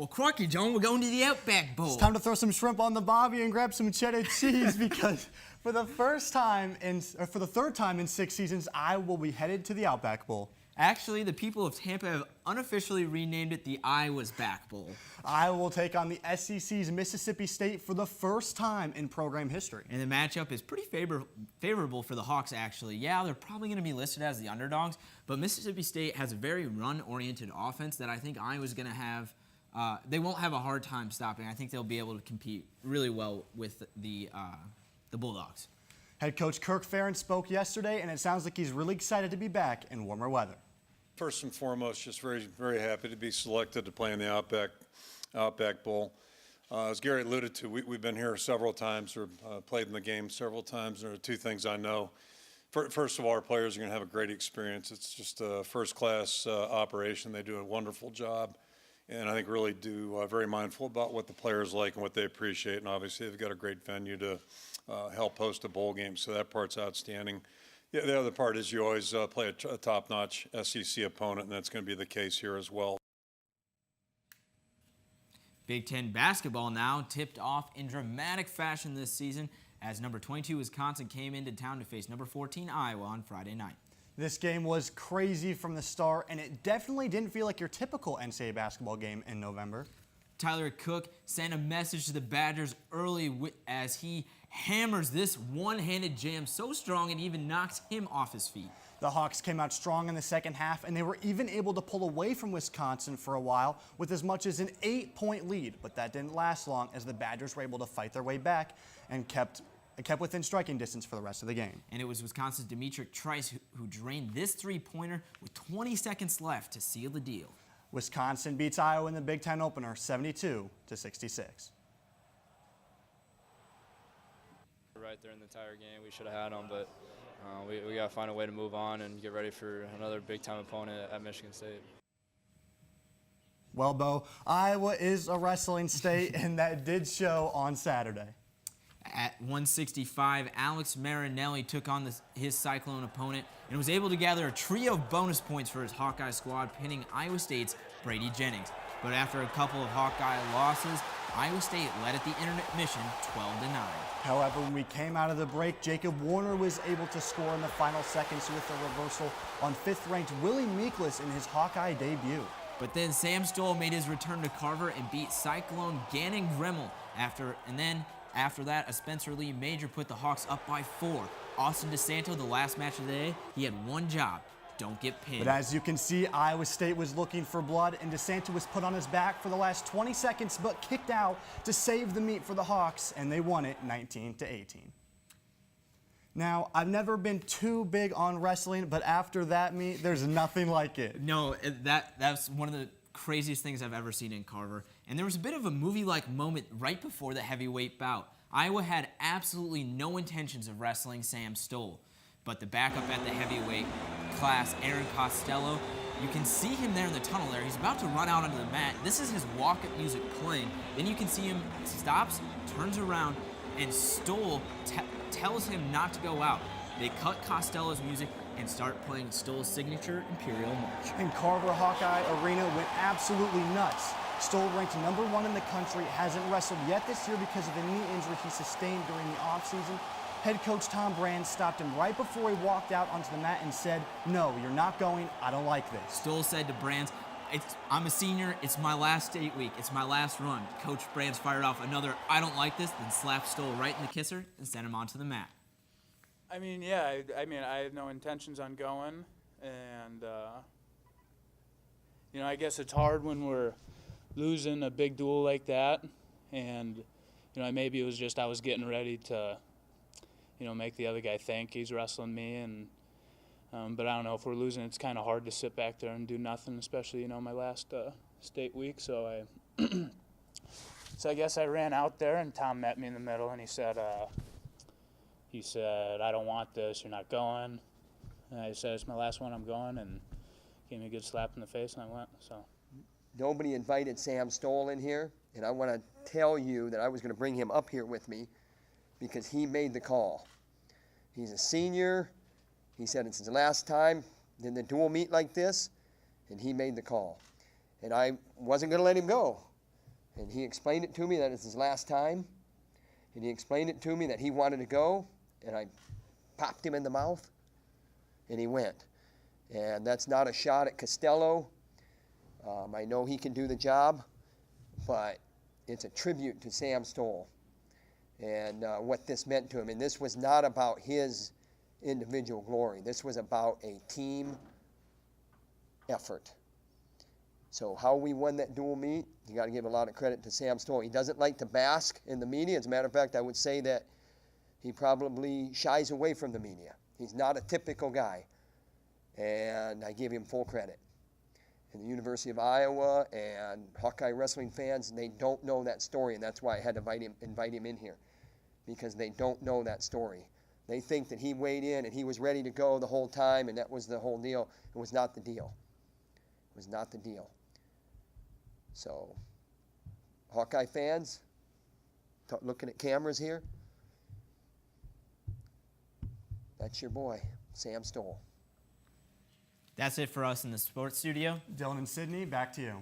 Well, crikey, John, we're going to the Outback Bowl. It's time to throw some shrimp on the bobby and grab some cheddar cheese because for the third time in 6 seasons, I will be headed to the Outback Bowl. Actually, the people of Tampa have unofficially renamed it the Iowa's Back Bowl. Iowa will take on the SEC's Mississippi State for the first time in program history. And the matchup is pretty favorable for the Hawks, actually. Yeah, they're probably going to be listed as the underdogs, but Mississippi State has a very run-oriented offense that I think Iowa's going to have. They won't have a hard time stopping. I think they'll be able to compete really well with the Bulldogs. Head coach Kirk Ferentz spoke yesterday, and it sounds like he's really excited to be back in warmer weather. First and foremost, just very, very happy to be selected to play in the Outback Bowl. As Gary alluded to, we've been here several times or played in the game several times. There are two things I know. First of all, our players are going to have a great experience. It's just a first-class operation. They do a wonderful job, and I think really do very mindful about what the players like and what they appreciate. And obviously, they've got a great venue to help host a bowl game, so that part's outstanding. Yeah, the other part is you always play a top-notch SEC opponent, and that's going to be the case here as well. Big Ten basketball now tipped off in dramatic fashion this season as number 22 Wisconsin came into town to face number 14 Iowa on Friday night. This game was crazy from the start, and it definitely didn't feel like your typical NCAA basketball game in November. Tyler Cook sent a message to the Badgers early as he hammers this one-handed jam so strong it even knocks him off his feet. The Hawks came out strong in the second half, and they were even able to pull away from Wisconsin for a while with as much as an 8-point lead. But that didn't last long as the Badgers were able to fight their way back and kept within striking distance for the rest of the game. And it was Wisconsin's Demetric Trice who drained this three-pointer with 20 seconds left to seal the deal. Wisconsin beats Iowa in the Big Ten opener 72-66. Right there in the entire game, we should have had them, but we got to find a way to move on and get ready for another big-time opponent at Michigan State. Well, Bo, Iowa is a wrestling state, and that did show on Saturday. At 165, Alex Marinelli took on his Cyclone opponent and was able to gather a trio of bonus points for his Hawkeye squad, pinning Iowa State's Brady Jennings. But after a couple of Hawkeye losses, Iowa State led at the intermission 12-9. However, when we came out of the break, Jacob Warner was able to score in the final seconds with a reversal on 5th-ranked Willie Meekless in his Hawkeye debut. But then Sam Stoll made his return to Carver and beat Cyclone Gannon Gremmel. After that, a Spencer Lee major put the Hawks up by 4. Austin DeSanto, the last match of the day, he had one job: don't get pinned. But as you can see, Iowa State was looking for blood, and DeSanto was put on his back for the last 20 seconds, but kicked out to save the meet for the Hawks, and they won it 19-18. Now, I've never been too big on wrestling, but after that meet, there's nothing like it. No, that's one of the craziest things I've ever seen in Carver. And there was a bit of a movie-like moment right before the heavyweight bout. Iowa had absolutely no intentions of wrestling Sam Stoll, but the backup at the heavyweight class, Aaron Costello, you can see him there in the tunnel there. He's about to run out onto the mat. This is his walk-up music playing. Then you can see him stops, turns around, and Stoll tells him not to go out. They cut Costello's music and start playing Stoll's signature Imperial March. And Carver Hawkeye Arena went absolutely nuts. Stoll, ranked number 1 in the country, hasn't wrestled yet this year because of a knee injury he sustained during the offseason. Head coach Tom Brand stopped him right before he walked out onto the mat and said, "No, you're not going. I don't like this." Stoll said to Brands, "I'm a senior. It's my last state week. It's my last run." Coach Brands fired off another "I don't like this," then slapped Stoll right in the kisser and sent him onto the mat. I mean, yeah, I had no intentions on going, and, I guess it's hard when we're losing a big duel like that, and, maybe it was just I was getting ready to, make the other guy think he's wrestling me, and, but I don't know, if we're losing, it's kind of hard to sit back there and do nothing, especially, my last state week, so I guess I ran out there, and Tom met me in the middle, and he said, "I don't want this, you're not going." And I said, "It's my last one, I'm going," and gave me a good slap in the face, and I went, so. Nobody invited Sam Stoll in here, and I want to tell you that I was going to bring him up here with me because he made the call. He's a senior. He said it's his last time in the dual meet like this, and he made the call. And I wasn't going to let him go. And he explained it to me that it's his last time. And he explained it to me that he wanted to go. And I popped him in the mouth. And he went. And that's not a shot at Costello. I know he can do the job. But it's a tribute to Sam Stoll and what this meant to him. And this was not about his individual glory. This was about a team effort. So how we won that dual meet, you got to give a lot of credit to Sam Stoll. He doesn't like to bask in the media. As a matter of fact, I would say that he probably shies away from the media. He's not a typical guy. And I give him full credit. And the University of Iowa and Hawkeye wrestling fans, they don't know that story, and that's why I had to invite him in here, because they don't know that story. They think that he weighed in and he was ready to go the whole time, and that was the whole deal. It was not the deal. It was not the deal. So, Hawkeye fans, looking at cameras here, that's your boy, Sam Stoll. That's it for us in the sports studio. Dylan and Sydney, back to you.